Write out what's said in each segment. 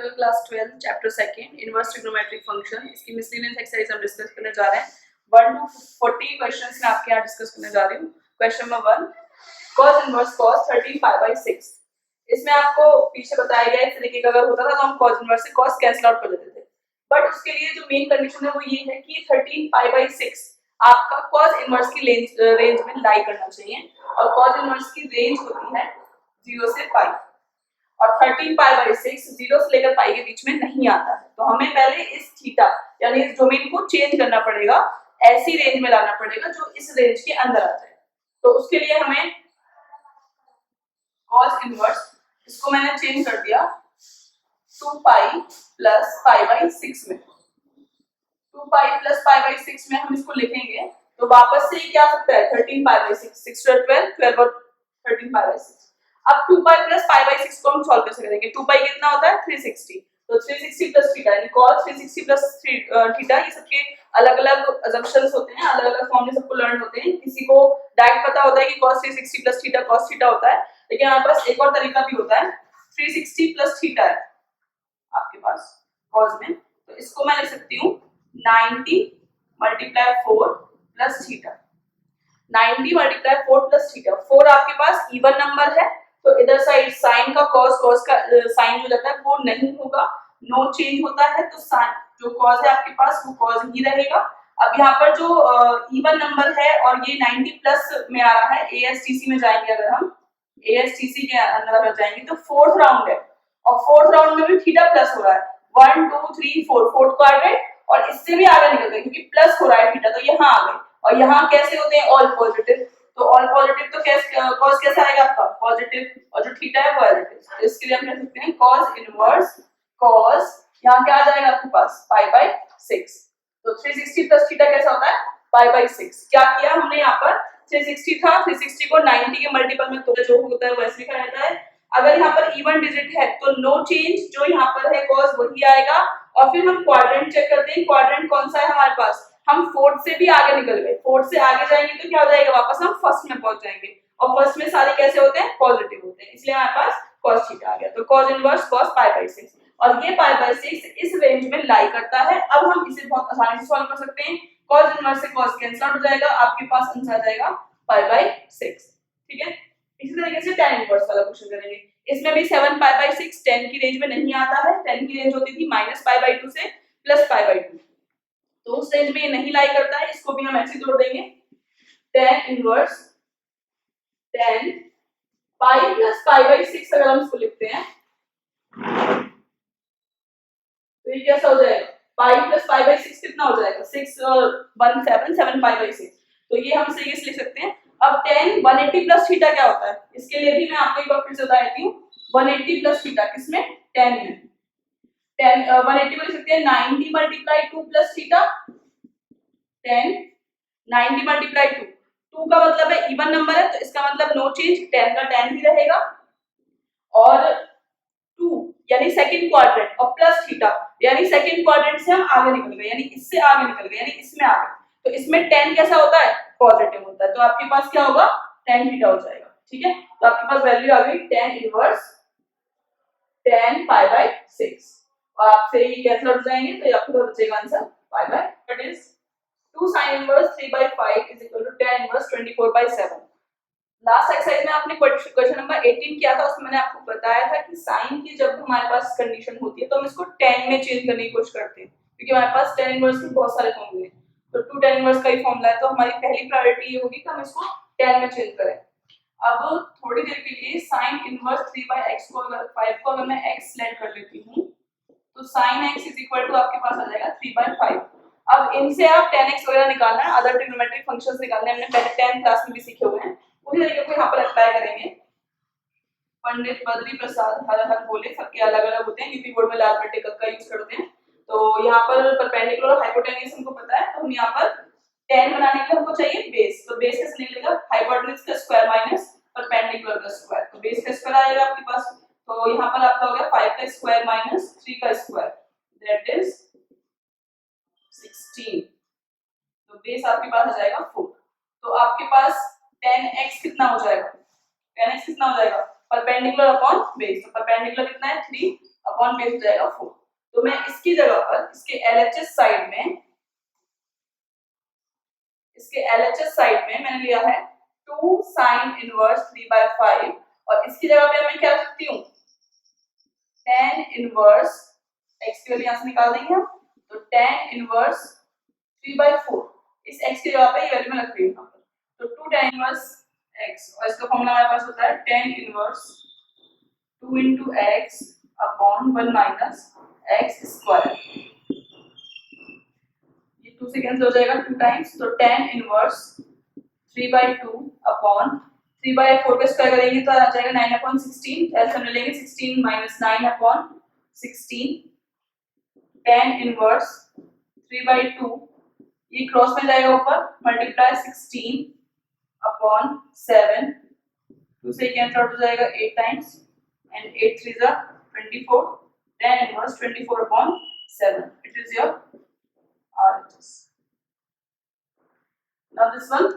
After class 12 chapter second inverse trigonometric function, इसकी miscellaneous exercise हम discuss करने जा रहे हैं। 1 to 40 क्वेश्चंस मैं आपके यहाँ डिस्कस करने जा रही हूँ। Question number 1, cos inverse cos 13 pi by 6। इसमें आपको पीछे बताया गया है इस तरीके का अगर होता था तो हम cos इनवर्स से cos कैंसिल आउट कर देते थे, बट उसके लिए जो मेन कंडीशन है वो ये है कि 13 पाई बाई 6 आपका cos इनवर्स की रेंज में लाई करना चाहिए, और cos इनवर्स की रेंज होती है 0 से पाई, और 13 पाई बाई 6 0 से लेकर पाई के बीच में नहीं आता है। तो हमें पहले इस थीटा यानी इस डोमेन को चेंज करना पड़ेगा, ऐसी रेंज में लाना पड़ेगा जो इस रेंज के अंदर आ जाए। तो उसके लिए हमें cos इनवर्स इसको मैंने चेंज कर दिया 2 पाई प्लस पाई बाई 6 में। 2 पाई प्लस पाई बाई 6 में हम इसको लिखेंगे तो वापस से क्या आ सकता है 13 पाई बाई 6, 6 12 12 और 13 पाई बाई 6। अब 2 पाई प्लस पाई बाई 6 को हम सॉल्व कैसे करेंगे? 2 पाई कितना होता है 360, तो 360 प्लस थीटा यानी cos 360 प्लस थीटा, ये सबके अलग-अलग अजम्पशंस होते हैं, अलग-अलग फॉर्मूले सबको लर्न होते हैं। किसी को डायरेक्ट पता होता है कि cos 360 plus theta cos theta होता है, लेकिन हमारे पास एक और तरीका भी होता है, 360 प्लस थीटा है आपके पास cos में, तो इसको मैं लिख सकती हूँ 90 multiply 4 plus theta. 90 multiply 4 plus theta, 4 आपके पास इवन नंबर है तो इधर साइड साइन का cos का साइन जो जाता है वो नहीं होगा, नो चेंज होता है, तो साइन जो cos है आपके पास वो cos ही रहेगा। अब यहाँ पर जो इवन नंबर है और ये 90 प्लस में आ रहा है, ASTC में जाएंगे, अगर हम ASTC के अंदर अगर जाएंगे तो फोर्थ राउंड है, और फोर्थ राउंड में भी थीटा प्लस हो रहा है 1 2 3 4, फोर्थ क्वाड्रेंट, और इससे भी आगे निकल गए क्योंकि प्लस हो रहा है थीटा, तो यहाँ आ गए। और यहाँ कैसे होते हैं ऑल पॉजिटिव, तो ऑल पॉजिटिव तो cos कैसा आएगा आपका पॉजिटिव, और जो थीटा है वो पॉजिटिव, तो इसके लिए हम कह सकते हैं cos इनवर्स cos, यहाँ क्या आ जाएगा आपके पास पाई बाई 6। तो 360 प्लस थीटा कैसा होता है पाई बाई 6। क्या किया हमने यहाँ पर 360 था, 360 को 90 के मल्टीपल में तो जो होता है वैसे लिखा रहता है। अगर यहाँ पर इवन डिजिट है तो नो चेंज, जो यहाँ पर है cos वही आएगा। और फिर हम क्वाड्रेंट चेक करते हैं, क्वाड्रेंट कौन सा है हमारे पास, हम फोर्थ से भी आगे निकल गए, फोर्थ से आगे जाएंगे तो क्या हो जाएगा वापस हम फर्स्ट में पहुंच जाएंगे, और फर्स्ट में सारे कैसे होते हैं पॉजिटिव होते हैं, इसलिए हमारे पास cos थीटा आ गया। तो cos inverse cos pi by 6, और ये पाई बाई 6 इस रेंज में लाई करता है। अब हम इसे बहुत आसानी से सॉल्व कर सकते हैं, cos इनवर्स से cos कैंसिल आउट हो जाएगा, आपके पास आंसर आ जाएगा पाई बाई 6। ठीक है, इसी तरीके से tan इनवर्स वाला क्वेश्चन करेंगे। इसमें भी 7 पाई बाई 6 10 की रेंज में नहीं आता है, 10 की रेंज होती थी माइनस पाई बाई 2 से प्लस पाई बाई 2, तो उस रेंज में ये नहीं लाई करता है, इसको भी हम ऐसे जोड़ देंगे tan inverse 10 pi plus pi by 6, अगर हम इसको लिखते हैं तो ये कैसा हो जाएगा पाई प्लस पाई बाई 6 कितना हो जाएगा 6 और 1 7 7 पाई बाई 6, तो ये हम इसे लिख सकते हैं। अब tan 180 प्लस थीटा क्या होता है, इसके लिए भी मैं आपको एक बार फिर से बता देती हूँ। 180 प्लस थीटा किसमें tan में, 180 को लिख सकते हैं 90 मल्टीप्लाई 2 प्लस थीटा, 10 90 मल्टीप्लाई 2, 2 का मतलब है इवन नंबर है तो इसका मतलब नो चेंज, 10 का 10 ही रहेगा, और 2 यानी सेकंड क्वाड्रेंट, और प्लस थीटा यानी सेकंड क्वाड्रेंट से हम आगे निकल गए, यानी इससे आगे निकल गए, यानी इसमें आ गए, तो इसमें 10 कैसा होता है पॉजिटिव होता है, तो आपके पास क्या होगा tan थीटा हो जाएगा। ठीक है, तो आपके पास वैल्यू आ गई tan inverse tan pi by 6, और आपसे ये कैंसिल हो जाएंगे तो आपके पास बचेगा answer pi by, that is 2 sin inverse 3 by 5 is equal to tan inverse 24 by 7। Last exercise में आपने क्वेश्चन नंबर 18 किया था, उसमें मैंने आपको बताया था कि साइन की जब हमारे पास कंडीशन होती है तो हम इसको tan में चेंज करने की कोशिश करते हैं, क्योंकि हमारे पास tan इनवर्स के बहुत सारे फॉर्मूले हैं, तो 2 tan इनवर्स का ही फॉर्मूला है, तो हमारी पहली प्रायोरिटी ये होगी कि हम इसको tan में चेंज करें। अब थोड़ी देर के लिए sin इनवर्स 3 by x को अगर 5 को अगर मैं x लेट कर लेती हूँ तो sin x is equal to आपके पास आ जाएगा 3 by 5। अब इनसे आप tan x वगैरह निकालना है, अदर ट्रिग्नोमेट्रिक फंक्शंस निकालने हमने पहले 10th क्लास में भी सीखे हुए हैं, उसी तरीके को यहाँ पर अप्लाई करेंगे। पंडित बद्री प्रसाद हर हर बोले, सबके अलग अलग होते हैं, यूपी बोर्ड में लाल बट्टे का यूज करते हैं, तो यहाँ पर परपेंडिकुलर और हाइपोटेन्यूज हमको पता है, तो हम यहाँ पर tan बनाने के लिए हमको चाहिए बेस, तो बेस कैसे निकलेगा हाइपोटेन्यूज का स्क्वायर माइनस परपेंडिकुलर का स्क्वायर, तो बेस का स्क्वायर आएगा आपके पास, तो यहाँ पर आपका हो गया 5 का स्क्वायर माइनस 3 का स्क्वायर, दैट इज 16, तो बेस आपके पास आ जाएगा 4, तो आपके पास tan x कितना हो जाएगा, tan x कितना हो जाएगा परपेंडिकुलर अपॉन बेस, तो परपेंडिकुलर कितना है 3 अपॉन बेस हो जाएगा 4। तो मैं इसकी जगह पर इसके LHS साइड में मैंने लिया है 2 sin इनवर्स 3/5 और इसकी जगह पे मैं क्या रख सकती हूँ tan इनवर्स x की वैल्यू यहाँ से निकाल देंगे हम, तो tan इनवर्स 3/4 इस x की जगह पे ये वैल्यू मैं रख रही हूँ यहाँ पर, तो 2 tan इनवर्स x और इसका फॉर्मूला हमारे पास होता है tan inverse 2 into x upon 1 minus x square. ये 2 से कैंसिल हो जाएगा 2 टाइम्स, तो tan इनवर्स 3/2 अपॉन 3/4 का स्क्वायर करेंगे तो आ जाएगा 9/16, ऐसे हम ले लेंगे 16 minus 9/16 tan इनवर्स 3/2 ये क्रॉस में जाएगा ऊपर मल्टीप्लाई 16 अपॉन 7 2 से कैंसिल आउट हो जाएगा 8 times and 8 3s are 24 tan inverse 24 upon 7 it is your RHS. Now this one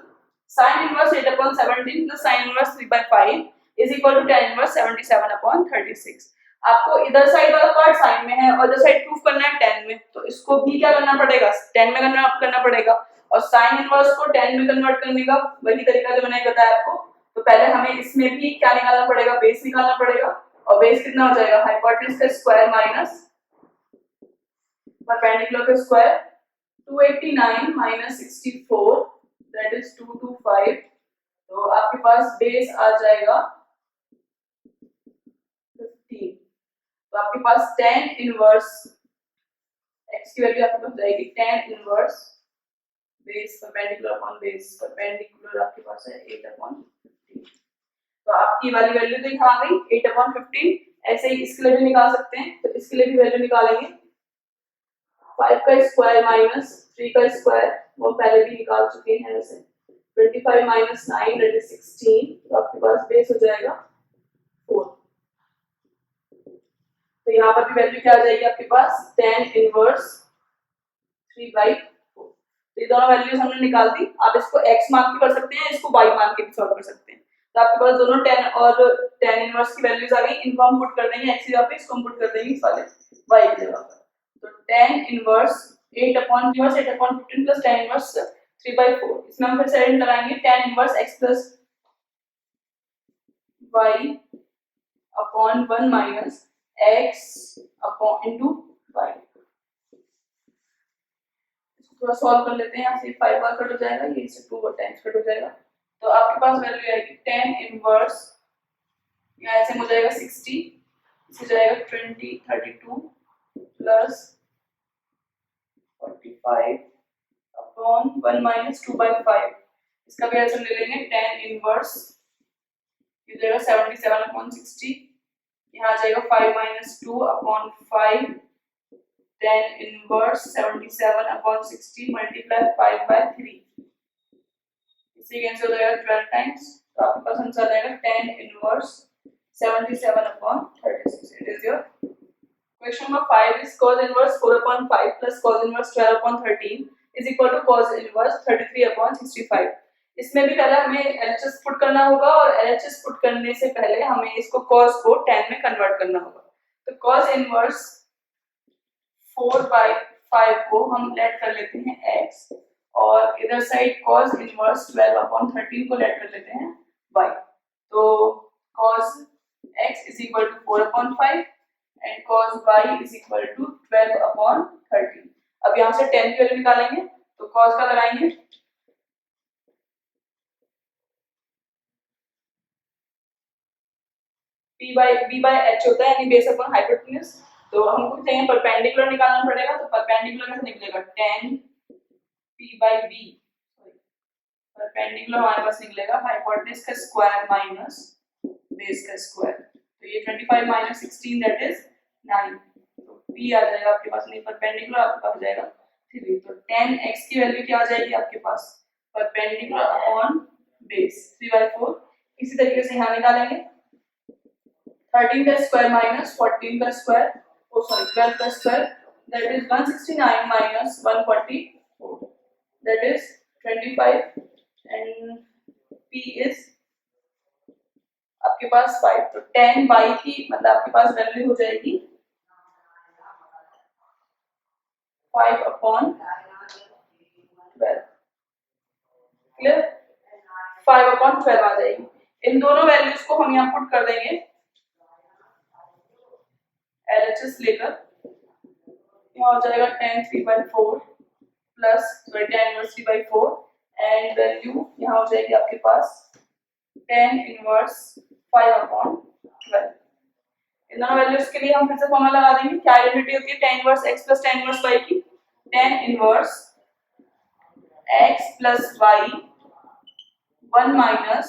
sin inverse 8 upon 17 plus sin inverse 3/5 is equal to tan inverse 77 upon 36. आपको इधर side वाला part sign में है और इधर side proof करना है tan में, तो इसको भी क्या करना पड़ेगा tan में करना पड़ेगा और sin इनवर्स को tan में कन्वर्ट करने का वही तरीका जो मैंने बताया आपको। तो पहले हमें इसमें भी क्या निकालना पड़ेगा बेस निकालना पड़ेगा और बेस कितना हो जाएगा हाइपोटेन्यूज का स्क्वायर माइनस परपेंडिकुलर का स्क्वायर 289 minus 64 that is 225, तो आपके पास बेस आ जाएगा 15, तो आपके पास tan इनवर्स x की वैल्यू आपके पास जाएगी tan inverse base perpendicular upon base perpendicular आपके पास है 8/15, तो आपकी वाली वैल्यू तो यहाँ आ गई 8/15। ऐसे ही इसके लिए भी निकाल सकते हैं, तो इसके लिए भी वैल्यू निकालेंगे 5 का स्क्वायर माइनस 3 का स्क्वायर वो पहले भी निकाल चुके हैं वैसे 25 minus 9 that is 16, तो आपके पास बेस हो जाएगा 4। तो यहाँ पर भी वैल्यू क्या आ जाएगी आपके पास tan इनवर्स 3/4। तो ये दोनों वैल्यूज हमने निकाल दी, आप इसको x मान के कर सकते हैं, इसको y मान के भी सॉल्व कर सकते हैं। तो आपके पास दोनों tan और tan इनवर्स की वैल्यूज आ गई, इनको हम पुट कर देंगे x की जगह पे, इसको हम पुट कर देंगे इस वाले y की जगह पर। तो tan inverse 8/15 plus tan inverse 3/4, इसमें हम फिर से एड लगाएंगे tan inverse x plus y upon 1 minus x upon into y। थोड़ा सॉल्व कर लेते हैं, यहाँ से 5 बार कट हो जाएगा, ये से 2 टाइम्स कट हो जाएगा, तो आपके पास वैल्यू आएगी tan इनवर्स यहाँ ऐसे हो जाएगा 60, इसे जाएगा 20 32 प्लस 45 अपॉन 1 minus 2/5, इसका भी ऐसे ले लेंगे tan इनवर्स ये जाएगा 77/60, यहाँ जाएगा 5 minus 2 upon 5 tan inverse 77/60 multiply 5/3, इसे कैंसिल हो जाएगा 12 टाइम्स, तो आपके पास आंसर आएगा tan inverse 77/36। It is your question number 5 is cos inverse 4/5 plus cos inverse 12/13 is equal to cos inverse 33/65। इसमें भी पहले हमें LHS पुट करना होगा और LHS पुट करने से पहले हमें इसको cos को tan में कन्वर्ट करना होगा। तो cos इनवर्स 4/5 को हम लेट कर लेते हैं x और इधर साइड cos इनवर्स 12/13 को लेट कर लेते हैं y। तो cos x is equal to 4/5 and cos y is equal to 12/13। अब यहाँ से tan की वैल्यू निकालेंगे, तो cos का लगाएंगे b/h होता है यानी बेस अपॉन हाइपोटेन्यूज, तो हमको चाहिए परपेंडिकुलर निकालना पड़ेगा, तो परपेंडिकुलर कैसे निकलेगा tan p/b, परपेंडिकुलर हमारे पास निकलेगा हाइपोटेन्यूज का स्क्वायर माइनस बेस का स्क्वायर, तो ये 25 minus 16 that is 9, तो p आ जाएगा आपके पास, नहीं परपेंडिकुलर आपके पास जाएगा 3, तो tan x की वैल्यू क्या आ जाएगी आपके पास परपेंडिकुलर अपॉन बेस 3/4। इसी तरीके से यहाँ निकालेंगे 13 का स्क्वायर माइनस 14 का स्क्वायर, ओ सॉरी 12 का square that is 169 minus 144 that is 25 and p is आपके पास 5, तो tan y की मतलब आपके पास वैल्यू हो जाएगी 5/12 क्लियर, 5/12 आ जाएगी। इन दोनों वैल्यूज को हम यहाँ पुट कर देंगे LHS लेकर, यहाँ हो जाएगा 10 3/4 प्लस 10 इनवर्स 3/4 एंड वैल्यू यहाँ हो जाएगी आपके पास 10 इनवर्स 5/12। इन दोनों वैल्यूज के लिए हम फिर से फॉर्मूला लगा देंगे। क्या आइडेंटिटी होती है 10 inverse x plus 10 inverse y की? 10 inverse x plus y 1 minus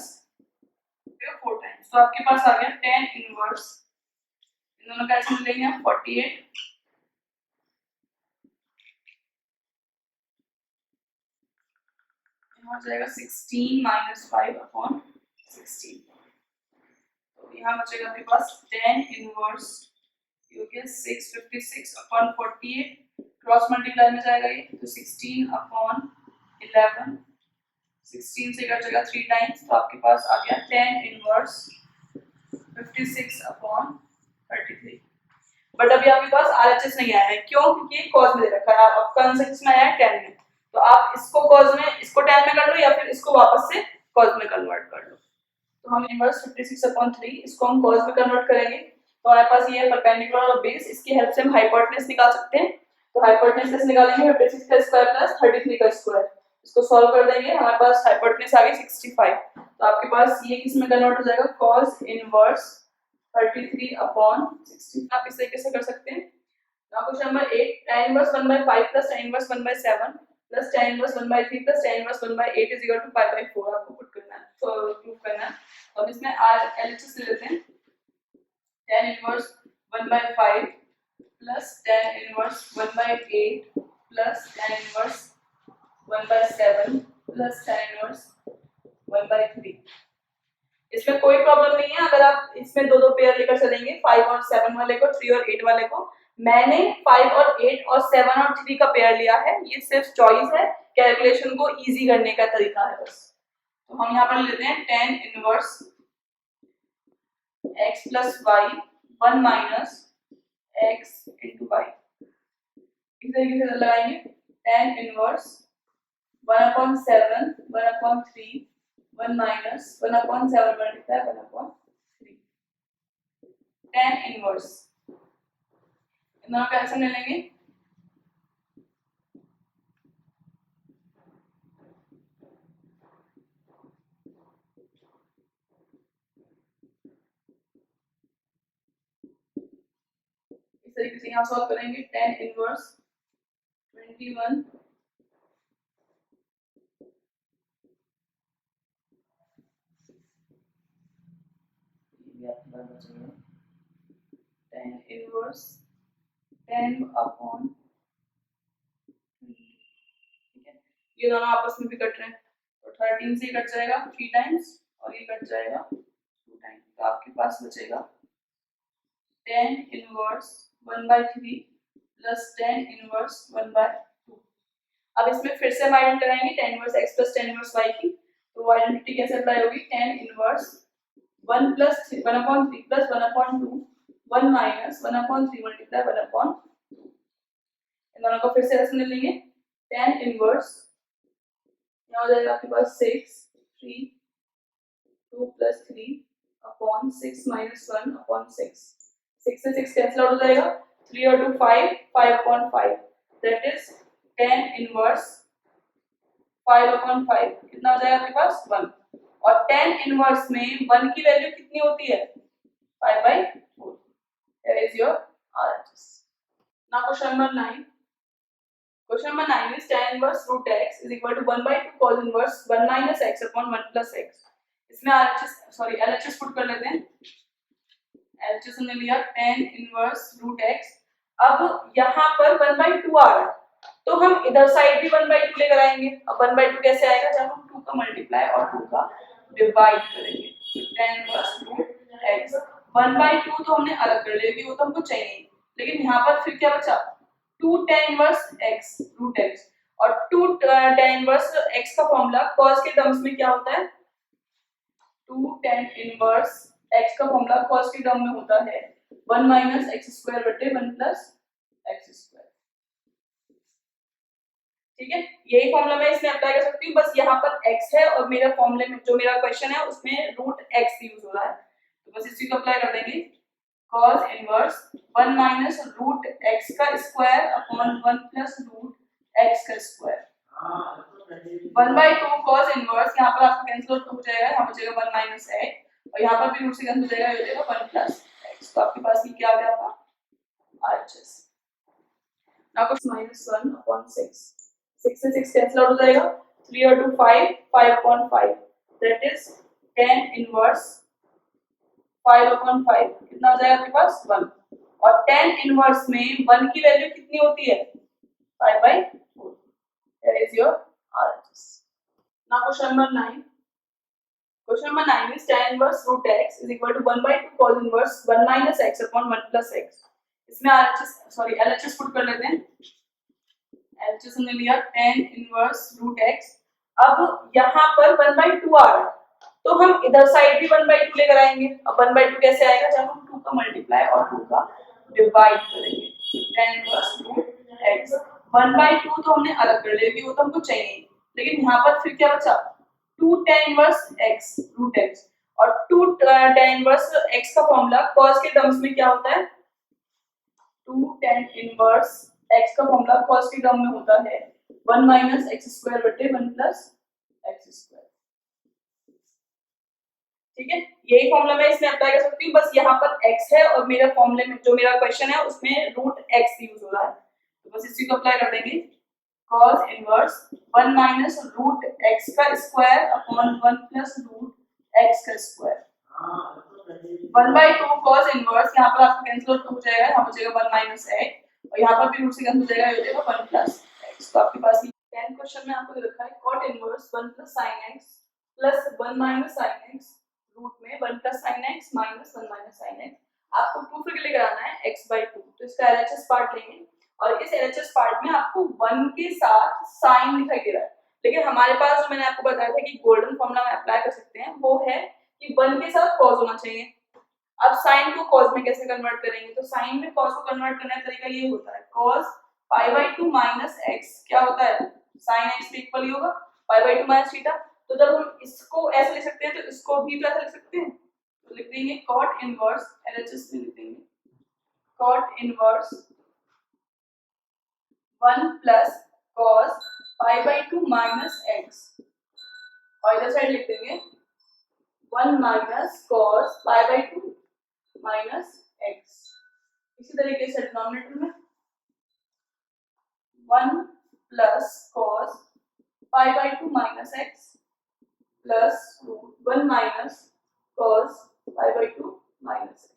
4 times, तो आपके पास आ गया 10 इनवर्स, इन दोनों का ऐसे मिलेंगे 48 हो जाएगा 16 माइनस 5/16, तो यहाँ बचेगा आपके पास 10 इनवर्स जो कि 656/48 क्रॉस मल्टीप्लाई में जाएगा ये, तो 16/11 16 से कट जाएगा 3 टाइम्स, तो आपके पास आ गया 10 इनवर्स 56/33। बट अभी आपके पास RHS नहीं आया है, क्यों? क्योंकि कॉज में दे रखा है, आपका आंसर किसमें आया है 10 में, तो आप इसको कॉज में, इसको 10 में कर लो या फिर इसको वापस से कॉज में कन्वर्ट कर लो। तो हम इनवर्स 56/3 इसको हम कॉज में कन्वर्ट करेंगे, तो हमारे पास ये है परपेंडिकुलर और बेस, इसकी हेल्प से हम हाइपोटेन्यूज निकाल सकते हैं। तो हाइपोटेन्यूज कैसे निकालेंगे? 56 का स्क्वायर प्लस 33 का स्क्वायर, इसको सॉल्व कर देंगे, हमारे पास हाइपोटेन्यूज आ गई 65, तो आपके पास ये किस में कन्वर्ट हो जाएगा? cos inverse 33/60। आप इस तरीके से कर सकते हैं। Now question number 8, tan inverse 1/5 plus tan inverse 1/7 plus tan inverse 1/3 plus tan inverse 1/8 is equal to 5/4 आपको पुट करना है, तो प्रूव करना है। तो अब इसमें LHS ले लेते हैं, tan inverse 1/5 plus tan inverse 1/8 plus tan inverse 1/7 plus tan inverse 1/3। इसमें कोई प्रॉब्लम नहीं है अगर आप इसमें दो पेयर लेकर चलेंगे, 5 और 7 वाले को, 3 और 8 वाले को। मैंने 5 और 8 और 7 और 3 का पेयर लिया है, ये सिर्फ चॉइस है, कैलकुलेशन को इजी करने का तरीका है बस। तो हम यहाँ पर लेते हैं tan inverse x plus y 1 minus x into y, इस तरीके से लगाएंगे tan inverse 1/7 1/3 1 minus 1/7 multiply 1/3 tan inverse, इतना कैसे ले लेंगे? इस तरीके से यहाँ सॉल्व करेंगे, tan इनवर्स 21 tan इनवर्स 10/3, ठीक है, ये दोनों आपस में भी कट रहे हैं, तो 13 से कट जाएगा 3 टाइम्स और ये कट जाएगा 2 टाइम्स, तो आपके पास बचेगा tan inverse 1/3 plus tan inverse 1/2। अब इसमें फिर से हम आइडेंटिटी कराएंगे tan inverse x plus tan inverse y की, तो आइडेंटिटी कैसे अप्लाई होगी? tan inverse 1 plus 1/3 plus 1/2 1 minus 1/3 multiply 1/2, इन दोनों को फिर से ऐसे ले लेंगे, tan इनवर्स यहाँ हो जाएगा आपके पास 6 3 2 प्लस 3/6 माइनस 1/6, 6 से 6 कैंसिल आउट हो जाएगा, 3 और 2 5 5/5, दैट इज tan इनवर्स 5/5 कितना हो जाएगा आपके पास 1, और tan इनवर्स में 1 की वैल्यू कितनी होती है? 5/4। Here is your RHS. Now question number 9. Question number 9 is tan inverse root x is equal to 1/2 cos inverse 1 minus x upon 1 plus x. इसमें LHS पुट कर लेते हैं। LHS हमने लिया tan inverse root x, अब यहाँ पर 1/2 आ रहा है, तो हम इधर साइड भी 1/2 लेकर आएंगे। अब 1/2 कैसे आएगा? जब हम 2 का मल्टीप्लाई और 2 का डिवाइड करेंगे, tan inverse root x 1/2 तो हमने अलग कर लिया, वो तो हमको चाहिए, लेकिन यहाँ पर फिर क्या बचा? 2 tan inverse x root x, और 2 tan इनवर्स x का फॉर्मूला cos के टर्म्स में क्या होता है? 2 tan इनवर्स x का फॉर्मूला cos के टर्म में होता है 1 माइनस x स्क्वायर बटे 1 प्लस x स्क्वायर। ठीक है, यही फॉर्मूला मैं इसमें अप्लाई कर सकती हूँ, बस यहाँ पर x है और मेरा फॉर्मूले में जो मेरा क्वेश्चन है उसमें रूट x यूज हो रहा है, तो बस इसी को अप्लाई कर देंगे। cos inverse 1 minus root x का square upon 1 plus root x का स्क्वायर 1/2 cos इनवर्स, यहाँ पर आपका कैंसिल हो जाएगा, यहाँ बचेगा 1 माइनस x और यहाँ पर भी रूट से कैंसिल हो जाएगा, ये हो जाएगा 1 प्लस x, तो आपके पास ये क्या आ गया आपका RHS। नाउ cos -1 upon 6, 6 से 6 कैंसिल आउट हो जाएगा, 3 और 2 5, 5 upon 5 that is tan inverse 5 upon 5 कितना हो जाएगा आपके पास 1, और tan इनवर्स में 1 की वैल्यू कितनी होती है 5/4, that is your RHS। Now question number 9, question number 9 is tan inverse root x is equal to 1/2 cos inverse 1 minus x upon 1 plus x, इसमें LHS पुट कर लेते हैं। LHS हमने लिया tan इनवर्स रूट x, अब यहाँ पर 1/2 आ रहा है तो हम इधर साइड भी 1/2 लेकर आएंगे। अब 1/2 कैसे आएगा, जब हम 2 का मल्टीप्लाई और 2 का डिवाइड करेंगे, tan इनवर्स रूट x 1/2 तो हमने अलग कर लिया क्योंकि वो तो हमको चाहिए, लेकिन यहाँ पर फिर क्या बचा 2 tan inverse x root x, और 2 tan इनवर्स x का फॉर्मूला cos के टर्म्स में क्या होता है, 2 tan इनवर्स x का फॉर्मूला cos के टर्म में होता है 1 माइनस x स्क्वायर बटे 1 प्लस x स्क्वायर। ठीक है, यही फॉर्मूला मैं इसमें अप्लाई कर सकती हूँ, बस यहाँ पर x है और मेरा फॉर्मूले में जो मेरा क्वेश्चन है उसमें रूट x यूज हो रहा है, तो बस इसी को अप्लाई कर देंगे। cos inverse 1 minus root x का square upon 1 plus root x का स्क्वायर 1/2 cos इनवर्स, यहाँ पर आपका कैंसिल हो जाएगा, यहाँ बचेगा 1 माइनस x और यहाँ पर भी रूट से कैंसिल हो जाएगा, ये हो जाएगा 1 प्लस x, तो आपके पास 10 क्वेश्चन में आपको रखा है cot inverse 1 plus sin x plus 1 minus sin x root में 1 plus sin x minus 1 minus sin x, आपको प्रूफ के लिए कराना है x/2, तो इसका LHS पार्ट लेंगे और इस LHS पार्ट में आपको 1 के साथ साइन दिखाई दे रहा है, लेकिन हमारे पास जो मैंने आपको बताया था कि गोल्डन फॉर्मूला में अप्लाई कर सकते हैं वो है कि 1 के साथ cos होना चाहिए। अब साइन को cos में कैसे कन्वर्ट करेंगे, तो साइन में cos को कन्वर्ट करने का तरीका ये होता है cos π/2 माइनस x, क्या होता है sin x के इक्वल ही होगा π/2 माइनस थीटा, तो जब हम इसको ऐसे लिख सकते हैं तो इसको भी तो ऐसे लिख सकते हैं, तो लिख देंगे cot इनवर्स LHS में लिख देंगे cot inverse 1 plus cos π/2 minus x, और इधर साइड लिख देंगे 1 माइनस cos π/2 माइनस x, इसी तरीके से डिनोमिनेटर में 1 plus cos π/2 minus x plus 1 minus cos π/2 minus x।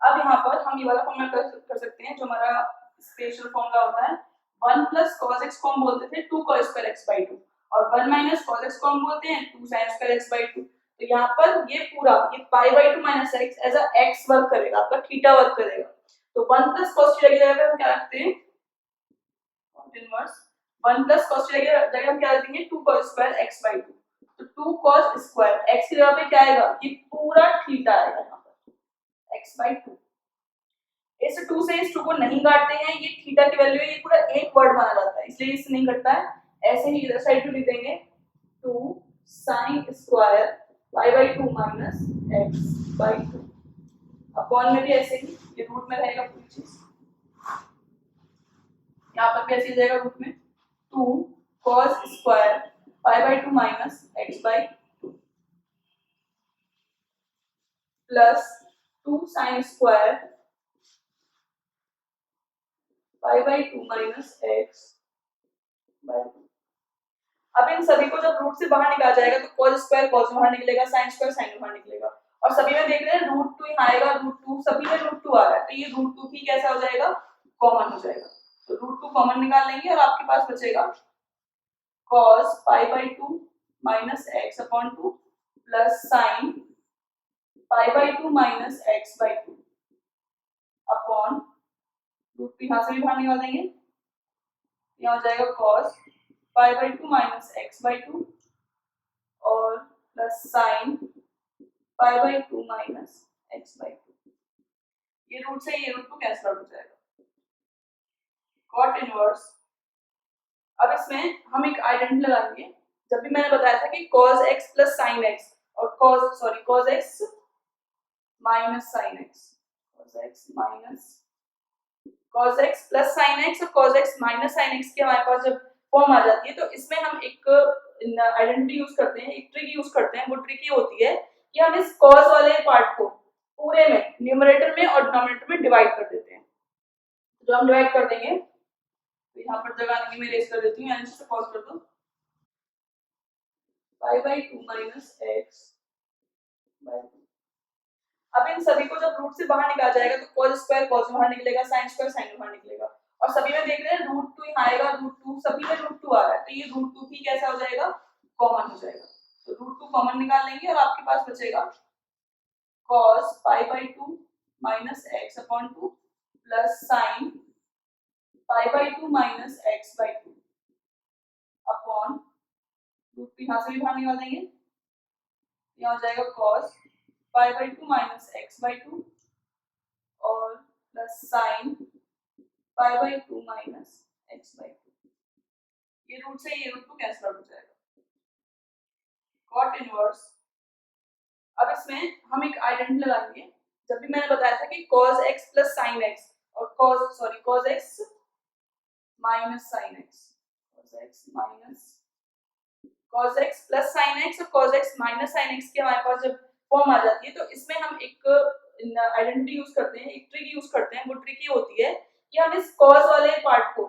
अब यहाँ पर हम ये वाला फॉर्मूला कर सकते हैं जो हमारा स्पेशल फॉर्मूला होता है 1 प्लस cos x को हम बोलते थे 2 cos स्क्वायर x/2 और 1 माइनस cos x को हम बोलते हैं 2 sin स्क्वायर x/2, तो यहाँ पर ये पूरा ये π/2 minus x as a x work करेगा, आपका थीटा वर्क करेगा, तो 1 प्लस cos थीटा की जगह पे हम क्या रखते हैं cot inverse 1 plus cos theta की जगह हम क्या रखेंगे 2 cos स्क्वायर x/2, तो 2 cos स्क्वायर x की जगह पे क्या आएगा, ये पूरा थीटा आएगा यहाँ पर x/2। इस 2 से इस 2 को नहीं काटते हैं, ये थीटा की वैल्यू है, ये पूरा एक वर्ड माना जाता है इसलिए इससे नहीं कटता है, ऐसे ही इधर साइड पे लिख देंगे 2 sin square π/2 minus x/2, upon में भी ऐसे ही ये रूट में रहेगा पूरी चीज, यहाँ पर भी ऐसे ही जाएगा रूट में 2 cos square π/2 minus x/2 plus 2 sin square π/2 minus x/2। अब इन सभी को जब रूट से बाहर निकाला जाएगा तो cos स्क्वायर cos बाहर निकलेगा, sin स्क्वायर sin बाहर निकलेगा, और सभी में देख रहे हैं √2 यहाँ आएगा, √2 सभी में √2 आ रहा है, तो ये √2 भी कैसा हो जाएगा कॉमन हो जाएगा, तो √2 कॉमन निकाल लेंगे और आपके पास बचेगा cos π/2 minus x/2 plus sin π/2 minus x/2 upon √2 यहाँ से भी बाहर निकाल देंगे, यहाँ हो जाएगा cos π/2 माइनस x/2 और प्लस sin π/2 माइनस x/2, ये रूट से ये रूट को कैंसिल आउट हो जाएगा, कॉट इनवर्स। अब इसमें हम एक आइडेंटिटी लगाएंगे। जब भी मैंने बताया था कि cos x plus sine x और cos x minus sine x, cos x plus sine x और cos x minus sine x की हमारे पास जब फॉर्म आ जाती है तो इसमें हम एक आइडेंटिटी यूज करते हैं, एक ट्रिक यूज करते हैं। वो ट्रिक ये होती है कि हम इस cos वाले पार्ट को पूरे में न्यूमरेटर में और डिनोमिनेटर में डिवाइड कर देते हैं। जो हम डिवाइड कर देंगे तो यहाँ पर जगह नहीं, मैं इरेज कर देती हूँ, यानी से cos कर दो पाई बाई 2 माइनस एक्स बाई 2। अब इन सभी को जब रूट से बाहर निकाला जाएगा तो cos स्क्वायर cos में बाहर निकलेगा, sin स्क्वायर sin में बाहर निकलेगा, और सभी में देख रहे हैं रूट 2 यहाँ आएगा, रूट 2 सभी में रूट 2 आ रहा है, तो ये रूट 2 भी कैसा हो जाएगा, कॉमन हो जाएगा। तो रूट 2 कॉमन निकाल लेंगे और आपके पास बचेगा cos pi by 2 minus x upon 2 plus sin pi by 2 minus x by 2 upon root 2 यहाँ से भी बाहर निकाल देंगे, यहाँ हो जाएगा cos pi by 2 minus x by 2 और plus sin pi by 2 minus x by 2। ये रूट से ये रूट 2 कैंसिल आउट हो जाएगा। Cot inverse. अब इसमें हम एक आइडेंटिटी लगाएंगे। जब भी मैंने बताया था कि cos x plus sin x और cos x minus sin x, cos x plus sin x और cos x minus sin x की हमारे पास जब फॉर्म आ जाती है तो इसमें हम एक आइडेंटिटी यूज करते हैं, एक ट्रिक यूज करते हैं। वो ट्रिक ये होती है कि हम इस cos वाले पार्ट को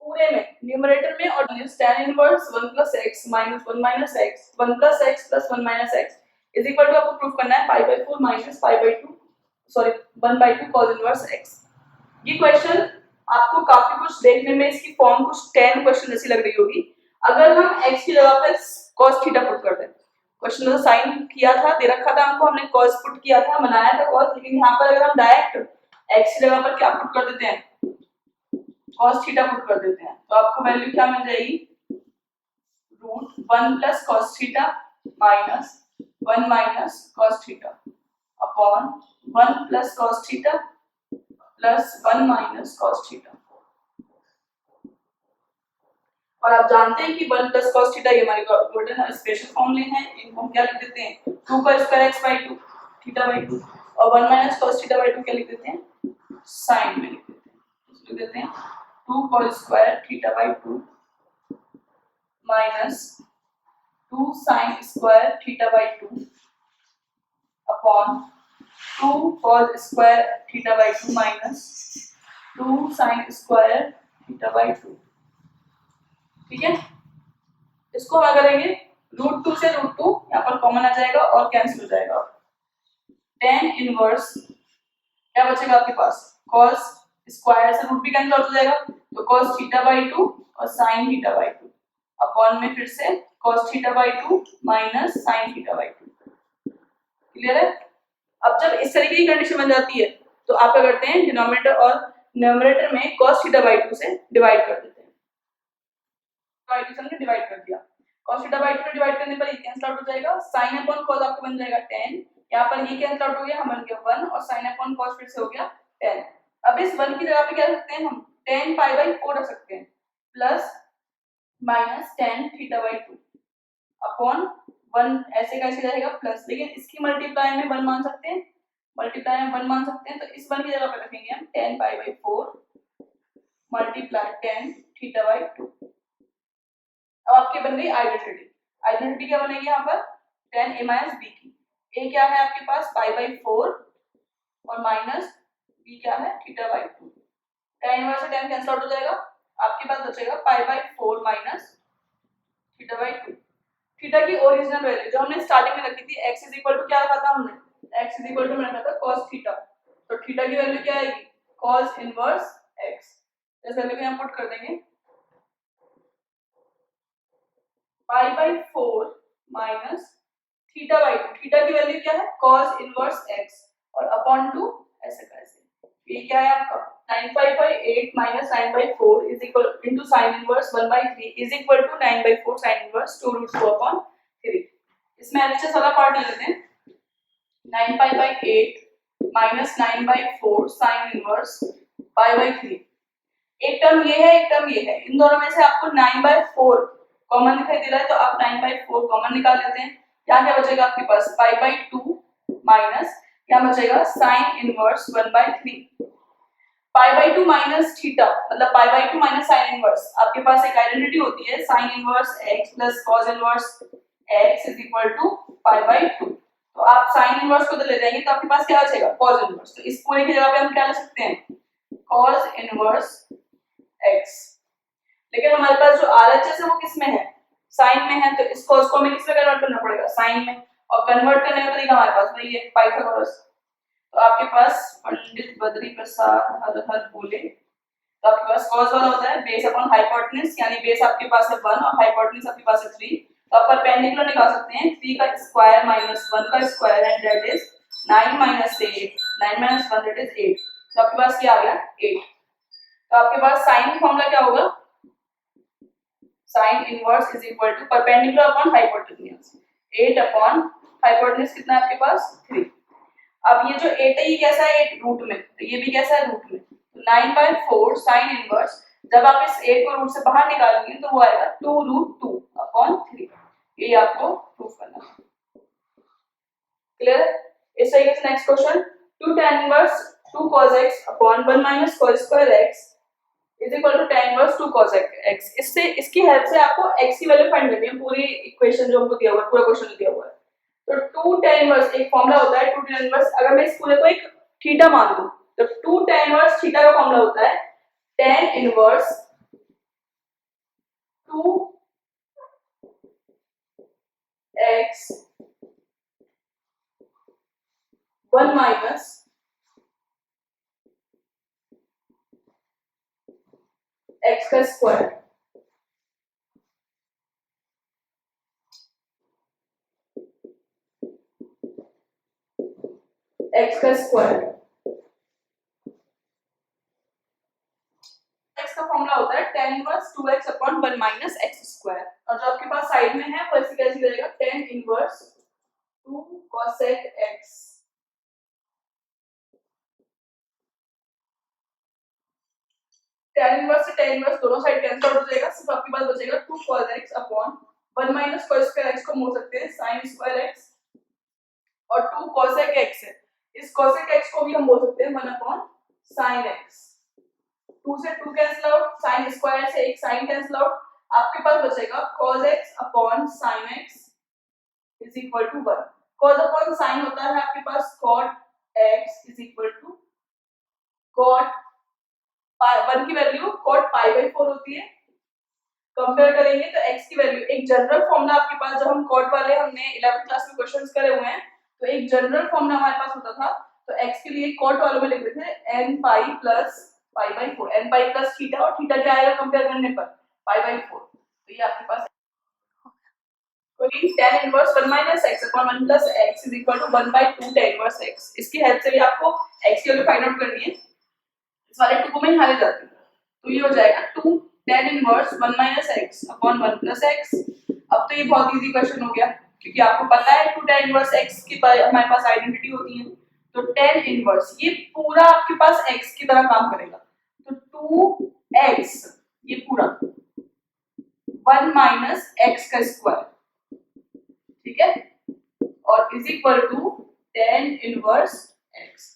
पूरे में न्यूमरेटर में और tan inverse 1 plus x minus 1 minus x 1 plus x plus 1 minus x is equal to आपको प्रूफ करना है pi by 4 minus pi by 2 1 by 2 cos inverse x। ये क्वेश्चन आपको काफी कुछ देखने में इसकी फॉर्म कुछ 10 क्वेश्चन जैसी लग रही होगी। अगर हम x की जगह पे cos थीटा पुट कर दें, क्वेश्चन में तो साइन किया था, दे रखा था हमको, हमने cos पुट किया था, बनाया था cos, लेकिन यहाँ पर अगर हम डायरेक्ट x की जगह पर क्या पुट कर देते हैं, cos थीटा पुट कर देते हैं, तो आपको वैल्यू क्या मिल जाएगी, root 1 plus cos theta minus 1 minus cos theta upon 1 plus cos theta plus 1 minus cos theta. और आप जानते हैं कि 1 प्लस cos थीटा ये हमारे गोल्डन स्पेशल फॉर्मूले हैं, इनको हम क्या लिख देते हैं 2 का square x by 2 theta by 2 और 1 माइनस cos थीटा बाई 2 क्या लिख देते हैं, साइन में लिख देते हैं, लिख देते हैं 2 cos square theta by 2 minus 2 sin square theta by 2 upon 2 cos square theta by 2 minus 2 sin square theta by 2। ठीक है, इसको क्या करेंगे, रूट 2 से रूट 2 यहाँ पर कॉमन आ जाएगा और कैंसिल हो जाएगा। tan इनवर्स क्या बचेगा आपके पास, cos स्क्वायर से रूट भी कैंसिल आउट हो जाएगा, तो cos थीटा बाई 2 और sin थीटा बाई 2 अपॉन में फिर से cos theta by 2 minus sin theta by 2। Clear है। अब जब इस तरीके की कंडीशन बन जाती है तो आप क्या करते हैं, डिनोमिनेटर और न्यूमरेटर में cos थीटा बाई 2 से डिवाइड कर देते हैं, हमने डिवाइड कर दिया, cos थीटा बाई 2 से डिवाइड करने पर ये कैंसिल आउट हो जाएगा, sin अपॉन cos आपको बन जाएगा 10, यहाँ पर ये कैंसिल आउट हो गया, हम बन गया 1 और sin अपॉन cos फिर से हो गया 10। अब इस 1 की जगह पे क्या रख सकते हैं हम, tan पाई बाई 4 रख सकते हैं plus minus tan theta by 2 upon 1 ऐसे कैसे रहेगा प्लस, लेकिन इसकी मल्टीप्लाई में 1 मान सकते हैं, मल्टीप्लाई में 1 मान सकते हैं, तो इस 1 की जगह पे रखेंगे हम tan pi by 4 multiply tan theta by 2। अब आपकी बन गई आइडेंटिटी। आइडेंटिटी क्या बनेगी यहाँ पर, tan a माइनस b की, a क्या है आपके पास पाई बाई 4 और माइनस b क्या है थीटा बाई 2, tan इनवर्स से tan कैंसिल आउट हो जाएगा, आपके पास बचेगा पाई by 4 minus theta by 2। Theta की ओरिजिनल वैल्यू जो हमने स्टार्टिंग में रखी थी x इज इक्वल टू क्या रखा था हमने, x इज इक्वल टू मैंने रखा था cos थीटा, तो थीटा की वैल्यू क्या आएगी cos इनवर्स x, इस वैल्यू को यहां पुट कर देंगे pi by 4 minus theta by 2, theta की वैल्यू क्या है cos इनवर्स x और अपॉन 2 ऐसे कैसे, ये क्या है आपका 9/8 minus 9/4 is equal into sin inverse 1/3 is equal to 9/4 sin inverse 2√4 upon 3। इसमें एलएचएस वाला पार्ट ले लेते हैं, 9/8 minus 9/4 sin inverse pi by 3, एक टर्म ये है, एक टर्म ये है, इन दोनों में से आपको 9/4 कॉमन दिखाई दे रहा है, तो आप 9/4 कॉमन निकाल लेते हैं। यहाँ क्या बचेगा आपके पास, π/2 माइनस क्या बचेगा, साइन इनवर्स 1/3। π/2 माइनस थीटा मतलब π/2 माइनस साइन इनवर्स, आपके पास एक आइडेंटिटी होती है sine inverse x plus cos inverse x is equal to π/2। तो आप साइन इनवर्स को ले जाएंगे तो आपके पास क्या बचेगा, कॉस इनवर्स। तो इस पूरे की जगह पे हम क्या ले सकते हैं, कॉस इनवर्स x। लेकिन हमारे पास जो RHS है वो किस में है, साइन में है, तो इसको उसको हमें किस में कन्वर्ट करना पड़ेगा, साइन में। और कन्वर्ट करने का तरीका हमारे पास वही है, पाइथागोरस। तो आपके पास पंडित बद्री प्रसाद हर हर बोले, तो आपके पास cos वाला होता है बेस अपॉन हाइपोटेन्यूज, यानी बेस आपके पास है 1 और हाइपोटेन्यूज आपके पास है 3। तो आप परपेंडिकुलर निकाल सकते हैं, 3 का स्क्वायर माइनस 1 का square and that is 9 minus 8, 9 minus 1 that is 8। तो आपके पास क्या आ गया, 8। तो आपके पास साइन का फॉर्मूला क्या होगा, sine inverse is equal to perpendicular upon hypotenuse, 8 upon hypotenuse कितना है आपके पास, 3। अब ये जो 8 है ये कैसा है, 8 रूट में, तो ये भी कैसा है, रूट में। तो 9/4 साइन इनवर्स, जब आप इस 8 को रूट से बाहर निकालेंगे तो वो आएगा 2√2 अपॉन 3। ये आपको प्रूफ करना है। क्लियर। इस तरीके से next question, 2 tan inverse 2 cos x upon 1 minus cos square x is equal to tan inverse 2 cos x। इससे इसकी हेल्प से आपको x की वैल्यू फाइंड करनी है, पूरी इक्वेशन जो हमको दिया हुआ है, पूरा क्वेश्चन दिया हुआ है। तो 2 tan इनवर्स एक फॉर्मूला होता है, 2 tan इनवर्स, अगर मैं इस पूरे को एक थीटा मान लूं तो 2 tan इनवर्स थीटा का फॉर्मूला होता है tan inverse 2 x 1 minus x का स्क्वायर। x का स्क्वायर, x का फॉर्मूला होता है tan inverse 2x upon 1 minus x square. और जो आपके पास साइड में है वो ऐसे कैसे करेगा, tan inverse 2 cosec x। tan inverse से tan इनवर्स दोनों साइड कैंसिल आउट हो जाएगा, सिर्फ आपके पास बचेगा 2 cos x upon 1 minus cos square x को मोड़ सकते हैं sin स्क्वायर x, और 2 cosec x है, इस cosec x को भी हम बोल सकते हैं 1 अपॉन sin x। 2 से 2 कैंसिल आउट, sin स्क्वायर से एक sin कैंसिल आउट, आपके पास बचेगा cos x upon sin x is equal to 1। cos upon sin होता है आपके पास cot x is equal to cot 1 की वैल्यू cot π/4 होती है। कंपेयर करेंगे तो x की वैल्यू, एक जनरल फॉर्मूला आपके पास, जब हम cot वाले हमने 11th क्लास में क्वेश्चंस करे हुए हैं, तो एक जनरल फॉर्मूला हमारे पास होता था, तो x के लिए cot वालों में लिखते थे n pi plus π/4, n pi plus theta, और थीटा क्या आएगा कंपेयर करने पर, π/4। तो ये आपके पास tan inverse 1 minus x upon 1 plus x is equal to 1/2 tan inverse x। इसकी हेल्प से भी आपको x की वैल्यू फाइंड आउट करनी है, इस वाले 2 को मैं यहाँ ले जाती हूँ, तो ये हो जाएगा 2 tan inverse 1 minus x upon 1 plus x। अब तो ये बहुत इजी क्वेश्चन हो गया, क्योंकि आपको पता है 2 tan इनवर्स x की हमारे पास आइडेंटिटी होती है, तो tan इनवर्स ये पूरा आपके पास x की तरह काम करेगा, तो 2x ये पूरा 1 माइनस x का स्क्वायर, ठीक है, और is equal to tan inverse x।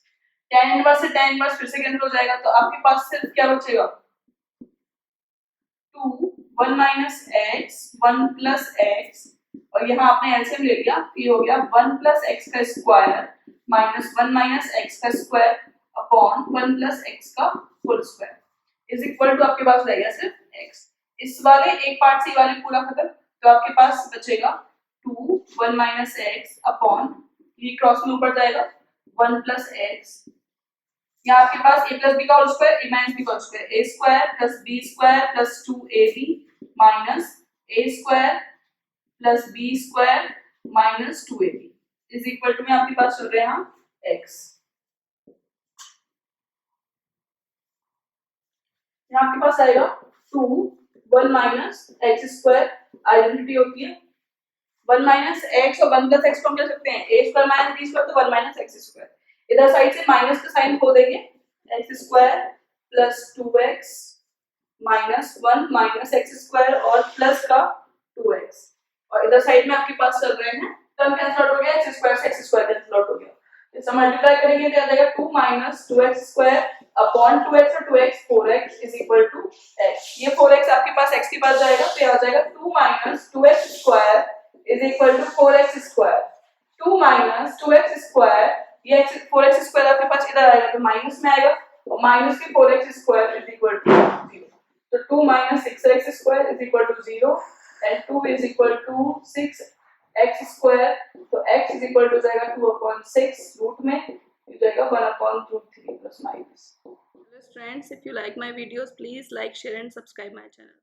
tan inverse से tan इनवर्स फिर से कैंसिल हो जाएगा, तो आपके पास सिर्फ क्या बचेगा, 2 1 माइनस x 1 प्लस x, और यहाँ आपने एलसीएम ले लिया, ये हो गया 1 प्लस x का स्क्वायर माइनस 1 माइनस x का स्क्वायर अपॉन 1 प्लस x का full square is equal to आपके पास रहेगा सिर्फ x। इस वाले एक पार्ट से वाले पूरा खत्म, तो आपके पास बचेगा 2 1 माइनस x अपॉन, ये क्रॉस में ऊपर जाएगा 1 प्लस x, यहाँ आपके पास a प्लस b का whole square, a minus b का whole square, a square plus b square plus 2ab minus a square plus b square minus 2ab is equal to में आपके पास चल रहे हैं x। यहाँ आपके पास आएगा 2 1 माइनस x स्क्वायर, आइडेंटिटी होती है 1 माइनस x और 1 प्लस x को हम कह सकते हैं a square minus b square, तो 1 माइनस x स्क्वायर, इधर साइड से माइनस का साइन खो देंगे, x square plus 2x -1 minus x square और प्लस का 2x, और इधर साइड में आपके पास चल रहे हैं टर्म कैंसिल आउट हो गया, x स्क्वायर से x स्क्वायर कैंसिल आउट हो गया, इसे मल्टीप्लाई करेंगे तो आ जाएगा 2 minus 2x square upon 2x और 2x 4x is equal to x। ये 4x आपके पास x के पास जाएगा तो ये आ जाएगा 2 minus 2x square is equal to 4x square. 2 minus 2x square, ये 4x स्क्वायर आपके पास इधर आएगा तो माइनस में आएगा, और माइनस के 4x square is equal to 0। तो 2 minus 6x square is equal to 0 and 2 is equal to 6x square, तो x इज इक्वल टू जाएगा 2/6 रूट में ये जाएगा 1/√3 plus minus. Friends, if you like my videos, please like, share and subscribe my channel.